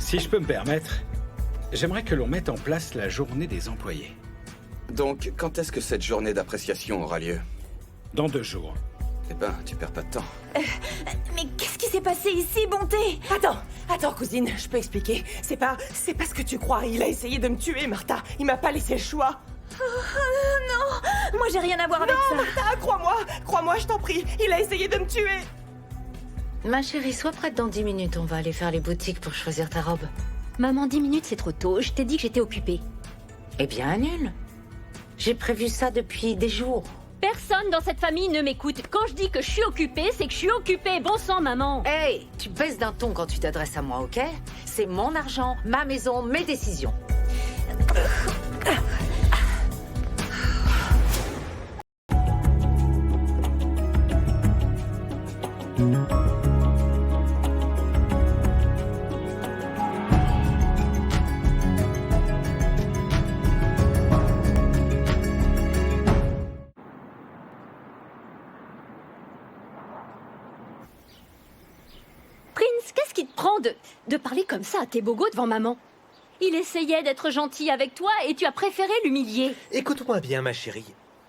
Si je peux me permettre, j'aimerais que l'on mette en place la journée des employés. Donc, quand est-ce que cette journée d'appréciation aura lieu? Dans 2 jours. Eh ben, tu perds pas de temps. Mais qu'est-ce qui s'est passé ici, Bonté? Attends, cousine, je peux expliquer. C'est pas ce que tu crois. Il a essayé de me tuer, Martha. Il m'a pas laissé le choix. Non, moi j'ai rien à voir avec ça. Martha, crois-moi, je t'en prie. Il a essayé de me tuer. Ma chérie, sois prête dans 10 minutes. On va aller faire les boutiques pour choisir ta robe. Maman, 10 minutes, c'est trop tôt. Je t'ai dit que j'étais occupée. Eh bien, annule. J'ai prévu ça depuis des jours. Personne dans cette famille ne m'écoute. Quand je dis que je suis occupée, c'est que je suis occupée. Bon sang, maman. Hey, tu baisses d'un ton quand tu t'adresses à moi, ok? C'est mon argent, ma maison, mes décisions. Prince, qu'est-ce qui te prend de parler comme ça à tes bogos devant maman? Il essayait d'être gentil avec toi et tu as préféré l'humilier. Écoute-moi bien, ma chérie.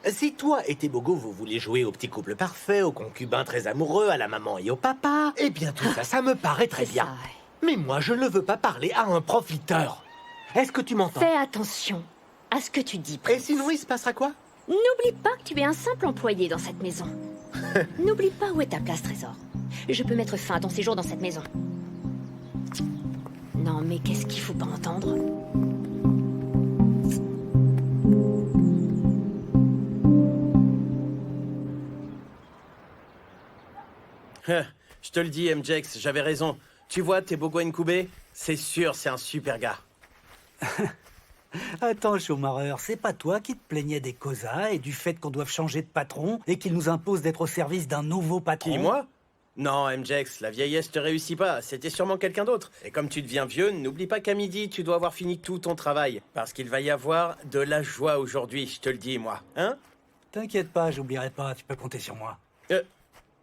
Si toi et tes bogos, vous voulez jouer au petit couple parfait, au concubin très amoureux, à la maman et au papa, eh bien tout ça, ça me paraît très C'est bien. ça, ouais. Mais moi, je ne veux pas parler à un profiteur. Est-ce que tu m'entends? Fais attention à ce que tu dis, Et Prince. sinon, il se passera quoi? N'oublie pas que tu es un simple employé dans cette maison. N'oublie pas où est ta place, Trésor. Je peux mettre fin à ton séjour dans cette maison. Non, mais qu'est-ce qu'il faut pas entendre? Je te le dis, MJX, j'avais raison. Tu vois, tes Bogo Nkoubé, c'est sûr, c'est un super gars. Attends, Schumacher, c'est pas toi qui te plaignais des COSA et du fait qu'on doive changer de patron et qu'il nous impose d'être au service d'un nouveau patron? Qui, moi? Non, MJX, la vieillesse te réussit pas. C'était sûrement quelqu'un d'autre. Et comme tu deviens vieux, n'oublie pas qu'à midi, tu dois avoir fini tout ton travail. Parce qu'il va y avoir de la joie aujourd'hui, je te le dis, moi. Hein? T'inquiète pas, j'oublierai pas, tu peux compter sur moi.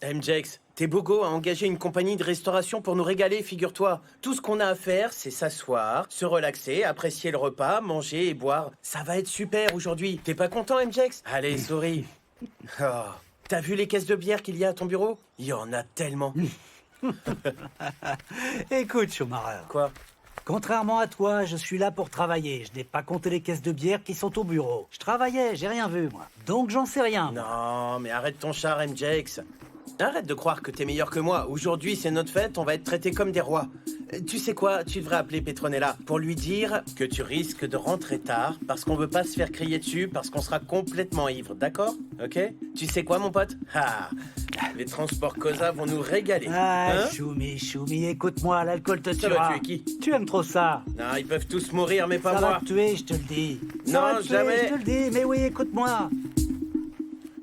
MJX, Tebogo a engagé une compagnie de restauration pour nous régaler, figure-toi. Tout ce qu'on a à faire, c'est s'asseoir, se relaxer, apprécier le repas, manger et boire. Ça va être super aujourd'hui. T'es pas content, MJX? Allez, souris. Oh. T'as vu les caisses de bière qu'il y a à ton bureau? Il y en a tellement. Écoute, Schumacher. Quoi? Contrairement à toi, je suis là pour travailler. Je n'ai pas compté les caisses de bière qui sont au bureau. Je travaillais, j'ai rien vu, moi. Donc j'en sais rien. Non, mais arrête ton char, MJX. Arrête de croire que t'es meilleur que moi. Aujourd'hui, c'est notre fête, on va être traités comme des rois. Tu sais quoi, tu devrais appeler Petronella pour lui dire que tu risques de rentrer tard parce qu'on veut pas se faire crier dessus parce qu'on sera complètement ivre, d'accord? Ok? Tu sais quoi, mon pote? Ah, les transports COSA vont nous régaler. Ah, Hein? Choumi, écoute-moi, l'alcool te Ça tuera. va tuer qui? Tu aimes trop ça. Non, ils peuvent tous mourir, mais pas Ça moi. va te tuer, je te le dis. Ça Non, va te tuer, jamais. je te le dis, mais oui, écoute-moi.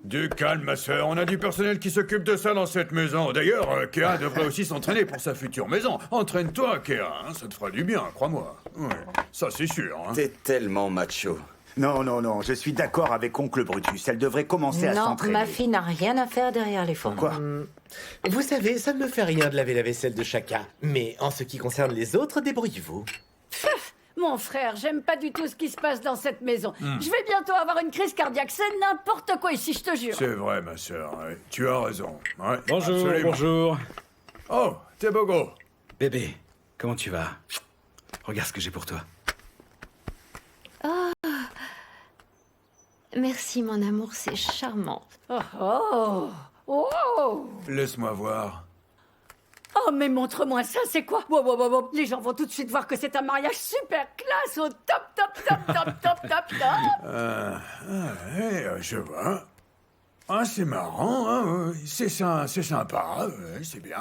Du calme, ma sœur. On a du personnel qui s'occupe de ça dans cette maison. D'ailleurs, Kéa devrait aussi s'entraîner pour sa future maison. Entraîne-toi, Kéa. Hein, ça te fera du bien, crois-moi. Ouais, ça, c'est sûr. Hein. T'es tellement macho. Non, je suis d'accord avec Oncle Brutus. Elle devrait commencer à Non, s'entraîner. ma fille n'a rien à faire derrière les fourneaux. Quoi? Vous savez, ça ne me fait rien de laver la vaisselle de chacun. Mais en ce qui concerne les autres, débrouillez-vous. Mon frère, j'aime pas du tout ce qui se passe dans cette maison. Je vais bientôt avoir une crise cardiaque. C'est n'importe quoi ici, je te jure. C'est vrai, ma sœur. Ouais. Tu as raison. Ouais, Bonjour, absolument. bonjour. Oh, Tebogo. Bébé, comment tu vas? Regarde ce que j'ai pour toi. Merci, mon amour, c'est charmant. Oh, Laisse-moi voir. Oh, mais montre-moi ça, c'est quoi? Wow. Les gens vont tout de suite voir que c'est un mariage super classe, au top. Je vois. Ah, c'est marrant, hein. C'est sympa. C'est bien.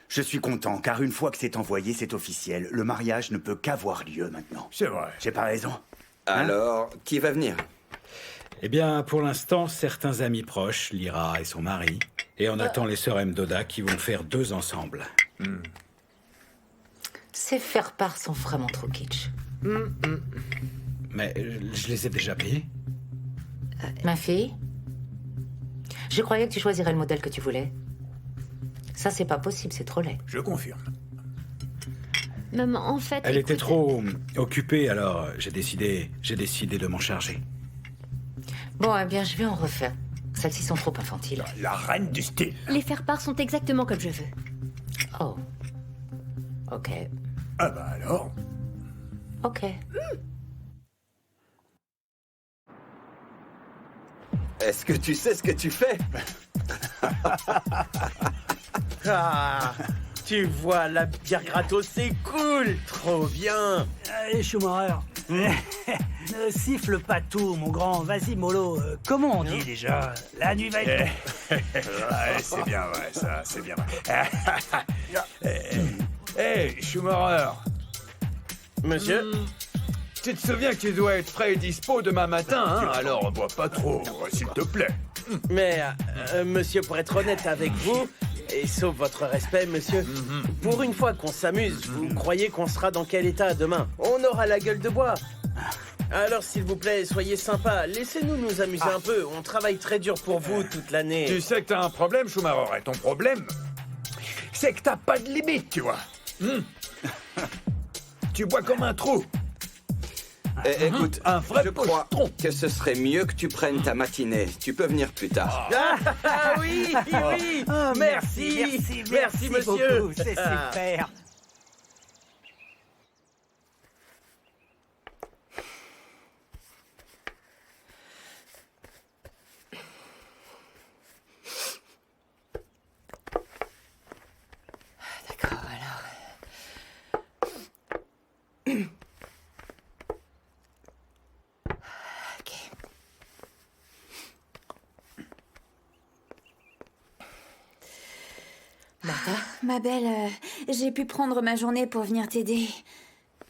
Je suis content, car une fois que c'est envoyé, c'est officiel. Le mariage ne peut qu'avoir lieu maintenant. C'est vrai. J'ai pas raison. Alors, qui va venir? Eh bien, pour l'instant, certains amis proches, Lyra et son mari, et on attend les sœurs Mdoda qui vont faire 2 ensemble. Ces faire-part sont vraiment trop kitsch. Mais je les ai déjà payés. Ma fille, je croyais que tu choisirais le modèle que tu voulais. Ça, c'est pas possible, c'est trop laid. Je confirme. Maman, en fait... Elle était écoute, trop occupée, alors j'ai décidé de m'en charger. Bon, eh bien, je vais en refaire. Celles-ci sont trop infantiles. La reine du style. Les faire-part sont exactement comme je veux. Oh. Ok. Ah bah alors. Ok. Est-ce que tu sais ce que tu fais? Ah, tu vois, la bière gratos, c'est cool. Trop bien. Allez, Schumacher. Ne siffle pas tout, mon grand. Vas-y, mollo. Comment on dit déjà? La nuit va être... Ouais, c'est bien vrai, ça, c'est bien vrai. Hey, Schumacher. Monsieur? Tu te souviens que tu dois être prêt et dispo demain matin, hein? Alors, bois pas trop, s'il te plaît. Mais, monsieur, pour être honnête avec vous, et sauf votre respect, monsieur, pour une fois qu'on s'amuse, vous croyez qu'on sera dans quel état demain? On aura la gueule de bois. Alors, s'il vous plaît, soyez sympa, laissez-nous nous amuser un peu. On travaille très dur pour vous toute l'année. Tu sais que t'as un problème, Schumacher, et ton problème, c'est que t'as pas de limite, tu vois. Tu bois comme un trou. Écoute, Un vrai je crois que ce serait mieux que tu prennes ta matinée. Tu peux venir plus tard. Ah oui, oui. Oh, merci, monsieur. Beaucoup, c'est super. D'accord, alors... Ok. Martha? Ma belle, j'ai pu prendre ma journée pour venir t'aider.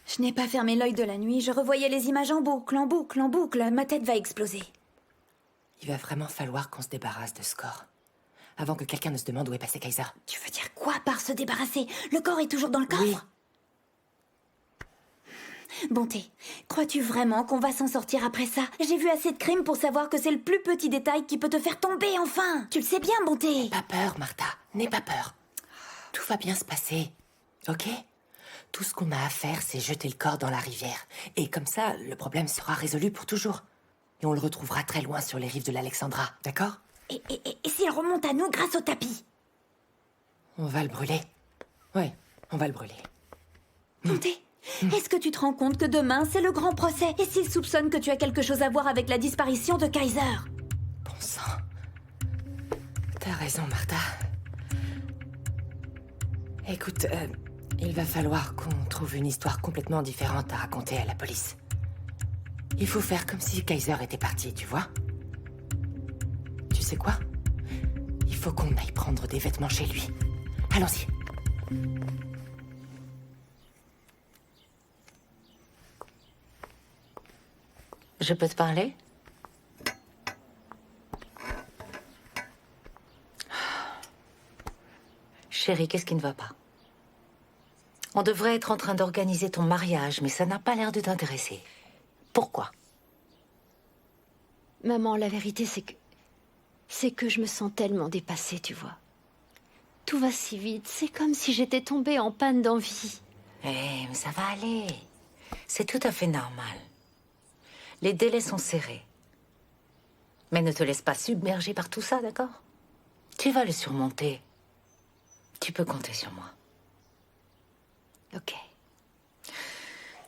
Je n'ai pas fermé l'œil de la nuit, je revoyais les images en boucle, en boucle, en boucle. Ma tête va exploser. Il va vraiment falloir qu'on se débarrasse de ce corps. Avant que quelqu'un ne se demande où est passé Kaiser. Tu veux dire quoi par se débarrasser? Le corps est toujours dans le coffre? Oui. Bonté, crois-tu vraiment qu'on va s'en sortir après ça? J'ai vu assez de crimes pour savoir que c'est le plus petit détail qui peut te faire tomber, enfin. Tu le sais bien, Bonté. N'aie pas peur, Martha. N'aie pas peur. Tout va bien se passer, ok? Tout ce qu'on a à faire, c'est jeter le corps dans la rivière. Et comme ça, le problème sera résolu pour toujours. Et on le retrouvera très loin sur les rives de l'Alexandra, d'accord? Et s'il remonte à nous grâce au tapis? On va le brûler. Oui, on va le brûler. Bonté, est-ce que tu te rends compte que demain, c'est le grand procès? Et s'ils soupçonnent que tu as quelque chose à voir avec la disparition de Kaiser? Bon sang. T'as raison, Martha. Écoute, il va falloir qu'on trouve une histoire complètement différente à raconter à la police. Il faut faire comme si Kaiser était parti, tu vois? Tu sais quoi? Il faut qu'on aille prendre des vêtements chez lui. Allons-y. Je peux te parler? Chérie, qu'est-ce qui ne va pas? On devrait être en train d'organiser ton mariage, mais ça n'a pas l'air de t'intéresser. Pourquoi? Maman, la vérité, c'est que je me sens tellement dépassée, tu vois. Tout va si vite, c'est comme si j'étais tombée en panne d'envie. Mais ça va aller. C'est tout à fait normal. Les délais sont serrés. Mais ne te laisse pas submerger par tout ça, d'accord? Tu vas le surmonter. Tu peux compter sur moi. Ok.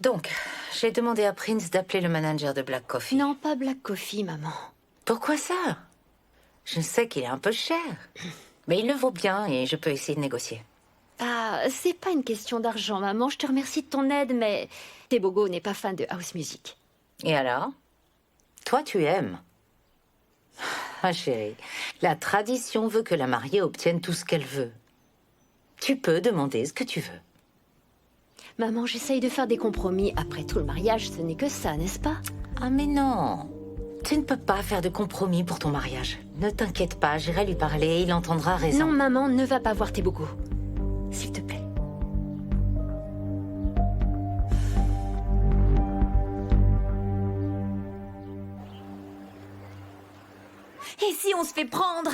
Donc, j'ai demandé à Prince d'appeler le manager de Black Coffee. Non, pas Black Coffee, maman. Pourquoi ça? Je sais qu'il est un peu cher. Mais il le vaut bien et je peux essayer de négocier. Ah, c'est pas une question d'argent, maman. Je te remercie de ton aide, mais Tebogo n'est pas fan de house music. Et alors? Toi, tu aimes. Ma chérie, la tradition veut que la mariée obtienne tout ce qu'elle veut. Tu peux demander ce que tu veux. Maman, j'essaye de faire des compromis. Après tout, le mariage, ce n'est que ça, n'est-ce pas? Ah mais non. Tu ne peux pas faire de compromis pour ton mariage. Ne t'inquiète pas, j'irai lui parler, il entendra raison. Non, maman, ne va pas voir Tebogo. S'il te plaît. Et si on se fait prendre?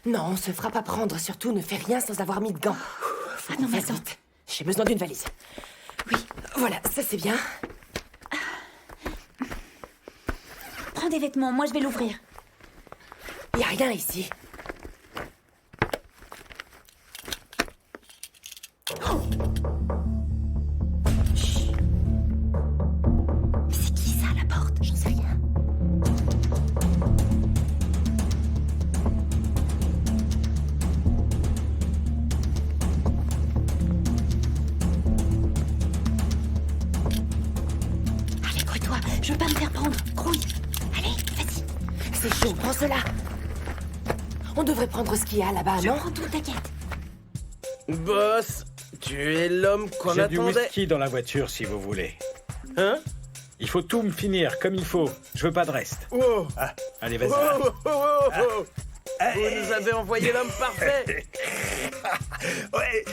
Non, on se fera pas prendre. Surtout, ne fais rien sans avoir mis de gants. Faut qu'on non, mais fasse attends. vite. J'ai besoin d'une valise. Oui, voilà, ça c'est bien. Prends des vêtements, moi je vais l'ouvrir. Y a rien ici. Chut. C'est qui ça à la porte? J'en sais rien. Allez, grouille-toi, je veux pas me faire prendre. Grouille. Allez, vas-y. C'est chaud, prends cela. On devrait prendre ce qu'il y a là-bas, Je non? prends tout, t'inquiète. Boss, tu es l'homme qu'on J'ai du attendait. whisky dans la voiture si vous voulez. Hein? Il faut tout me finir comme il faut. Je veux pas de reste. Oh. Allez, vas-y. Oh, oh, oh, oh. Vous nous avez envoyé l'homme parfait. Ouais.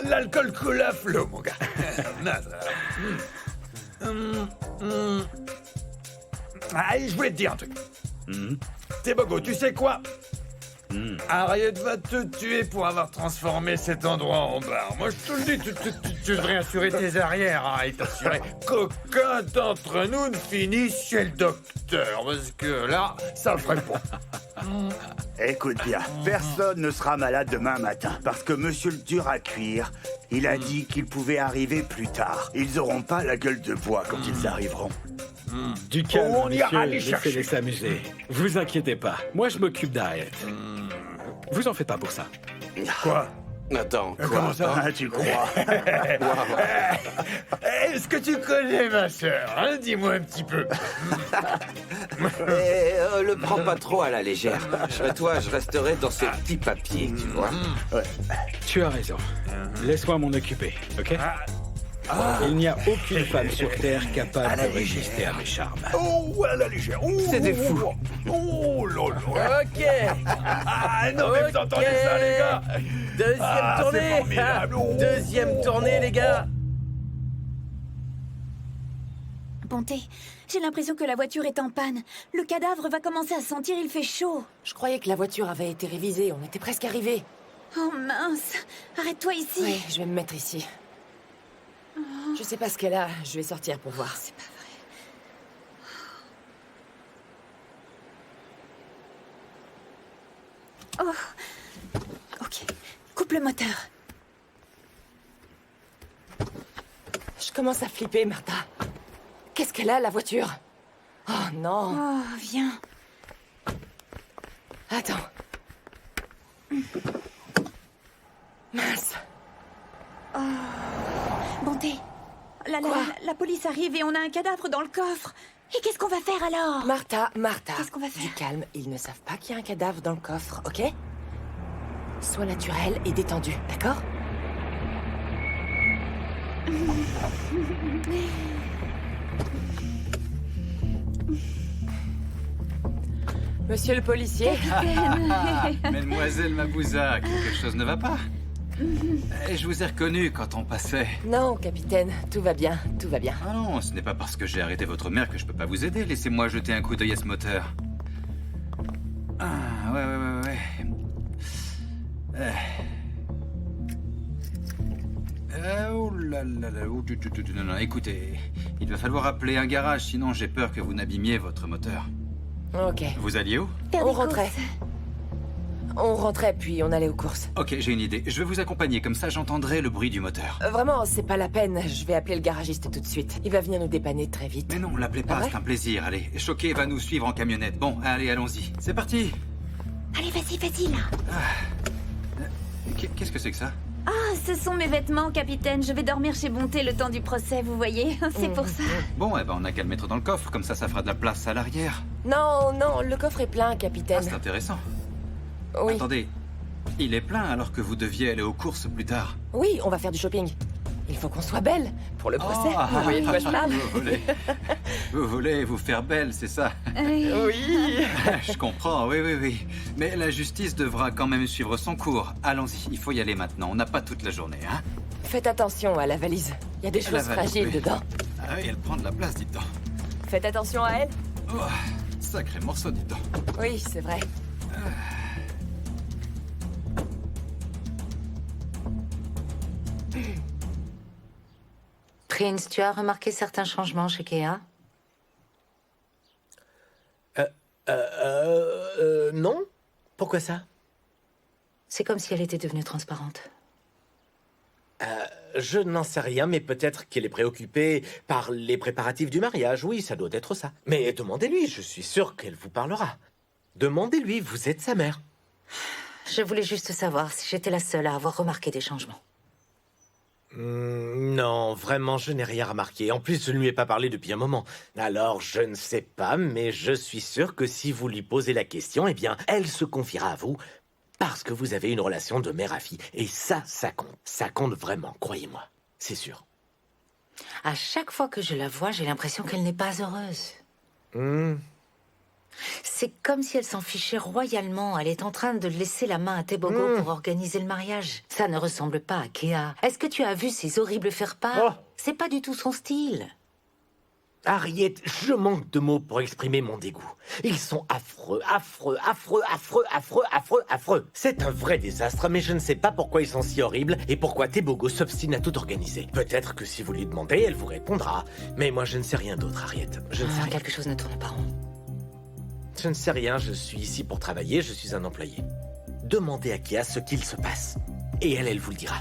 L'alcool coule à flot, mon gars. Ah, je voulais te dire un truc. T'es bogo, tu sais quoi? Harriet va te tuer pour avoir transformé cet endroit en bar. Moi, je te le dis, tu devrais assurer tes arrières, hein, et t'assurer qu'aucun d'entre nous ne finisse chez le docteur, parce que là, ça le ferait pas. Écoute bien, personne ne sera malade demain matin, parce que monsieur le dur à cuire, il a dit qu'il pouvait arriver plus tard. Ils auront pas la gueule de bois quand ils arriveront. Du calme, On ira messieurs, les chercher. laissez-les s'amuser. Vous inquiétez pas, moi je m'occupe d'Harriet. Vous en faites pas pour ça. Quoi? Attends, quoi? Comment ça? Ah, tu crois? Est-ce que tu connais ma sœur, hein? Dis-moi un petit peu. Le prends pas trop à la légère. Toi, je resterai dans ce petit papier, tu vois. Tu as raison. Laisse-moi m'en occuper, ok? Il n'y a aucune femme sur Terre capable de résister à mes charmes. Oh, à la légère. Oh, C'est des fous. Oh, là. Ok. Ah, non, mais vous entendez ça, les gars? Deuxième Ah, tournée. c'est formidable. Oh. Deuxième tournée, les gars. Bonté, j'ai l'impression que la voiture est en panne. Le cadavre va commencer à sentir, il fait chaud. Je croyais que la voiture avait été révisée, on était presque arrivés. Oh mince, arrête-toi ici. Oui, je vais me mettre ici. Je sais pas ce qu'elle a, je vais sortir pour voir. C'est pas vrai. Oh. Ok, coupe le moteur. Je commence à flipper, Martha. Qu'est-ce qu'elle a, la voiture? Oh non. Oh, viens. Attends. Mince. Bonté, la Quoi? police arrive et on a un cadavre dans le coffre. Et qu'est-ce qu'on va faire alors? Martha, Qu'est-ce qu'on va faire? du calme, ils ne savent pas qu'il y a un cadavre dans le coffre, ok? Sois naturel et détendu, d'accord? Monsieur le policier. Mademoiselle Mabouza, quelque chose ne va pas? Je vous ai reconnu quand on passait. Non, capitaine, tout va bien, tout va bien. Ah non, ce n'est pas parce que j'ai arrêté votre mère que je peux pas vous aider. Laissez-moi jeter un coup d'œil à ce moteur. Ah, ouais. Oh là là là. Non, écoutez, il va falloir appeler un garage, sinon j'ai peur que vous n'abîmiez votre moteur. Ok. Vous alliez où? Faire On des rentrait. courses. On rentrait, puis on allait aux courses. Ok, j'ai une idée. Je vais vous accompagner, comme ça j'entendrai le bruit du moteur. Vraiment, c'est pas la peine. Je vais appeler le garagiste tout de suite. Il va venir nous dépanner très vite. Mais non, l'appelez pas, Ah ouais? c'est un plaisir. Allez, Choqué va nous suivre en camionnette. Bon, allez, allons-y. C'est parti. Allez, vas-y, là. Qu'est-ce que c'est que ça? Ah, ce sont mes vêtements, capitaine. Je vais dormir chez Bonté le temps du procès, vous voyez. C'est pour ça. Bon, eh ben on n'a qu'à le mettre dans le coffre, comme ça fera de la place à l'arrière. Non, le coffre est plein, Ah, capitaine. c'est intéressant. Oui. Attendez, il est plein alors que vous deviez aller aux courses plus tard. Oui, on va faire du shopping. Il faut qu'on soit belle pour le procès. Ah, Vous voyez de quoi je parle? Vous voulez vous faire belle, c'est ça? Oui. Je comprends, oui. Mais la justice devra quand même suivre son cours. Allons-y, il faut y aller maintenant. On n'a pas toute la journée, hein? Faites attention à la valise. Il y a des La choses valise, fragiles oui. dedans. Ah oui, elle prend de la place, dites donc. Faites attention à elle. Oh, sacré morceau, dites donc. Oui, c'est vrai. Prince, tu as remarqué certains changements chez Kea? Non. Pourquoi ça? C'est comme si elle était devenue transparente. Je n'en sais rien, mais peut-être qu'elle est préoccupée par les préparatifs du mariage. Oui, ça doit être ça. Mais demandez-lui, je suis sûr qu'elle vous parlera. Demandez-lui, vous êtes sa mère. Je voulais juste savoir si j'étais la seule à avoir remarqué des changements. Non, vraiment, je n'ai rien remarqué. En plus, je ne lui ai pas parlé depuis un moment. Alors, je ne sais pas, mais je suis sûr que si vous lui posez la question, eh bien, elle se confiera à vous parce que vous avez une relation de mère à fille. Et ça compte. Ça compte vraiment, croyez-moi. C'est sûr. À chaque fois que je la vois, j'ai l'impression qu'elle n'est pas heureuse. C'est comme si elle s'en fichait royalement. Elle est en train de laisser la main à Tebogo pour organiser le mariage. Ça ne ressemble pas à Kea. Est-ce que tu as vu ces horribles faire-part? C'est pas du tout son style. Harriet, je manque de mots pour exprimer mon dégoût. Ils sont affreux, affreux, affreux, affreux, affreux, affreux, affreux. C'est un vrai désastre, mais je ne sais pas pourquoi ils sont si horribles et pourquoi Tebogo s'obstine à tout organiser. Peut-être que si vous lui demandez, elle vous répondra. Mais moi, je ne sais rien d'autre, Harriet. Je ne sais rien. Quelque chose ne tourne pas rond. Je ne sais rien, je suis ici pour travailler, je suis un employé. Demandez à Kea ce qu'il se passe. Et elle vous le dira.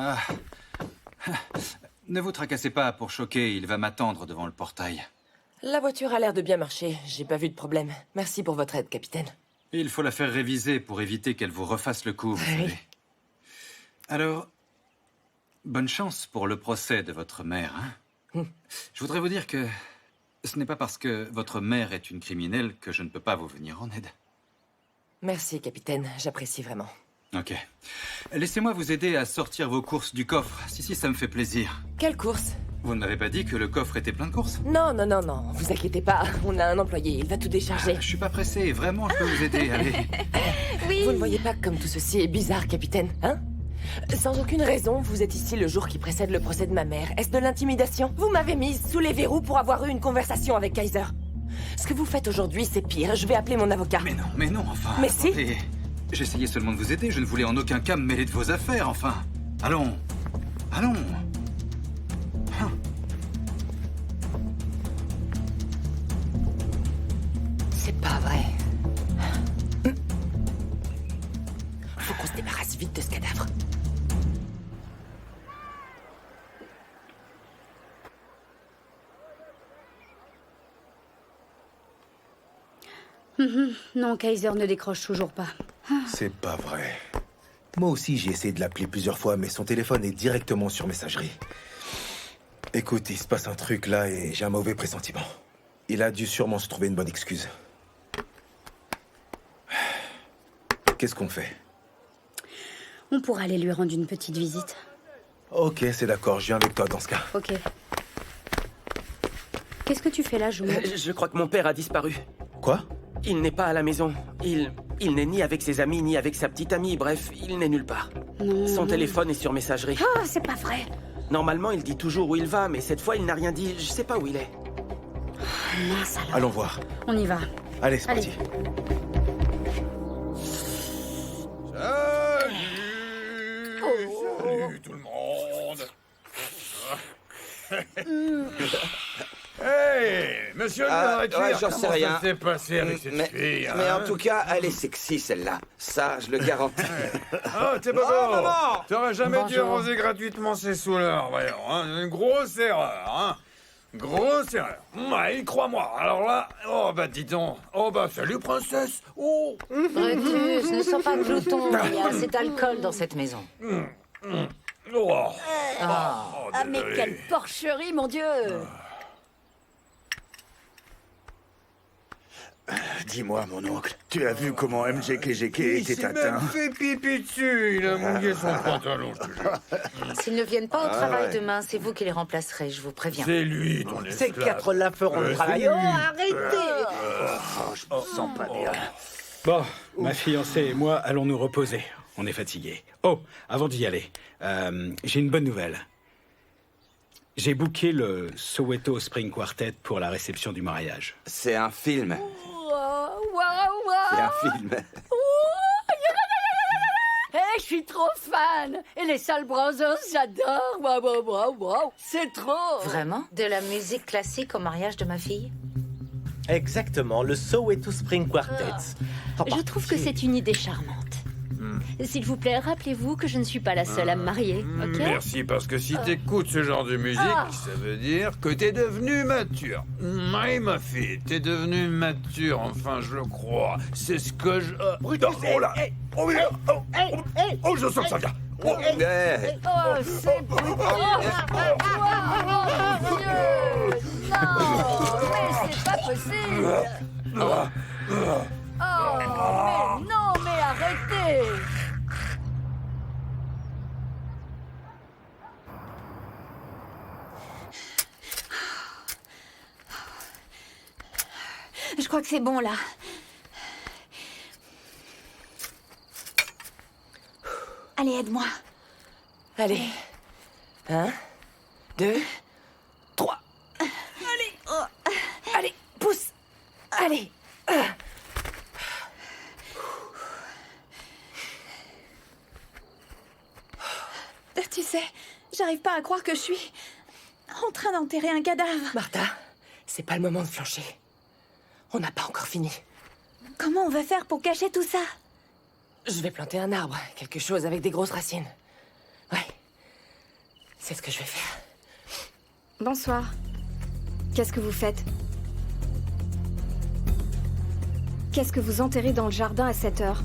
Ah. Ne vous tracassez pas pour choquer, il va m'attendre devant le portail. La voiture a l'air de bien marcher, j'ai pas vu de problème. Merci pour votre aide, capitaine. Il faut la faire réviser pour éviter qu'elle vous refasse le coup, vous savez. Alors, bonne chance pour le procès de votre mère, hein. Je voudrais vous dire que ce n'est pas parce que votre mère est une criminelle que je ne peux pas vous venir en aide. Merci, capitaine, j'apprécie vraiment. Ok. Laissez-moi vous aider à sortir vos courses du coffre. Si, ça me fait plaisir. Quelle course? Vous ne m'avez pas dit que le coffre était plein de courses? Non, vous inquiétez pas, on a un employé, il va tout décharger. Je suis pas pressé, vraiment, je peux vous aider, allez. Oui. Vous ne voyez pas comme tout ceci est bizarre, capitaine, hein? Sans aucune raison, vous êtes ici le jour qui précède le procès de ma mère. Est-ce de l'intimidation? Vous m'avez mise sous les verrous pour avoir eu une conversation avec Kaiser. Ce que vous faites aujourd'hui, c'est pire. Je vais appeler mon avocat. Mais non, enfin... Mais si. J'essayais seulement de vous aider, je ne voulais en aucun cas me mêler de vos affaires, enfin. Allons. Allons. C'est pas vrai. Faut qu'on se débarrasse vite de ce cadavre. Non, Kaiser ne décroche toujours pas. C'est pas vrai. Moi aussi, j'ai essayé de l'appeler plusieurs fois, mais son téléphone est directement sur messagerie. Écoute, il se passe un truc là et j'ai un mauvais pressentiment. Il a dû sûrement se trouver une bonne excuse. Qu'est-ce qu'on fait? On pourra aller lui rendre une petite visite. Ok, c'est d'accord, je viens avec toi dans ce cas. Ok. Qu'est-ce que tu fais là, Jumeau? Je crois que mon père a disparu. Quoi? Il n'est pas à la maison. Il n'est ni avec ses amis, ni avec sa petite amie. Bref, il n'est nulle part. Non. Son téléphone est sur messagerie. Ah, c'est pas vrai. Normalement, il dit toujours où il va, mais cette fois, il n'a rien dit. Je sais pas où il est. Mince alors. Allons voir. On y va. Allez, c'est parti. Salut tout le monde. Hey, monsieur le j'en sais rien. Ça s'est passé avec cette fille, mais hein? en tout cas, elle est sexy, celle-là. Ça, je le garantis. Oh, t'es pas beau. maman. T'aurais jamais dû Bonjour. arroser gratuitement ces saouleurs, voyons. Hein? Une grosse erreur, hein. Grosse erreur. Ouais, crois-moi. Alors là, oh bah dis donc. Oh bah salut princesse. Oh. Brutus, ne sois pas glouton. Il y a assez d'alcool dans cette maison. Oh. Ah, mais quelle porcherie, mon Dieu! Dis-moi, mon oncle, tu as vu comment MJKJK Il était s'est atteint? même fait pipi dessus. Il a mouillé son pantalon, je te jure. S'ils ne viennent pas au Ah travail ouais. demain, c'est vous qui les remplacerez, je vous préviens. C'est lui, ton esclave. Ces quatre-là feront le c'est travail. lui. Oh, arrêtez! Oh, je me sens pas bien. Bon, ma fiancée et moi allons nous reposer. On est fatigués. Oh, avant d'y aller, j'ai une bonne nouvelle. J'ai booké le Soweto Spring Quartet pour la réception du mariage. C'est un film. Waouh, C'est waouh. un film. Je suis trop fan. Et les Sal Brothers, j'adore. Waouh, waouh, waouh, waouh. C'est trop. Vraiment? De la musique classique au mariage de ma fille? Exactement, le Soweto Spring Quartet. Je trouve que c'est une idée charmante. S'il vous plaît, rappelez-vous que je ne suis pas la seule à me marier, ok? Merci, parce que si t'écoutes ce genre de musique, ça veut dire que t'es devenue mature. Oui, ma fille, t'es devenue mature, enfin, je le crois. C'est ce que je... oh là. Oh, oui, oh, je sens que ça vient. Oh, Oh, c'est brutal. Oh, mon Dieu. Non, mais c'est pas possible. Oh, mais non, mais arrêtez. Je crois que c'est bon, là. Allez, aide-moi. Allez. 1, 2, 3. Allez, Allez, pousse. Allez. Tu sais, j'arrive pas à croire que je suis en train d'enterrer un cadavre. Martha, c'est pas le moment de flancher. On n'a pas encore fini. Comment on va faire pour cacher tout ça? Je vais planter un arbre, quelque chose avec des grosses racines. Ouais. C'est ce que je vais faire. Bonsoir. Qu'est-ce que vous faites? Qu'est-ce que vous enterrez dans le jardin à 7 heures?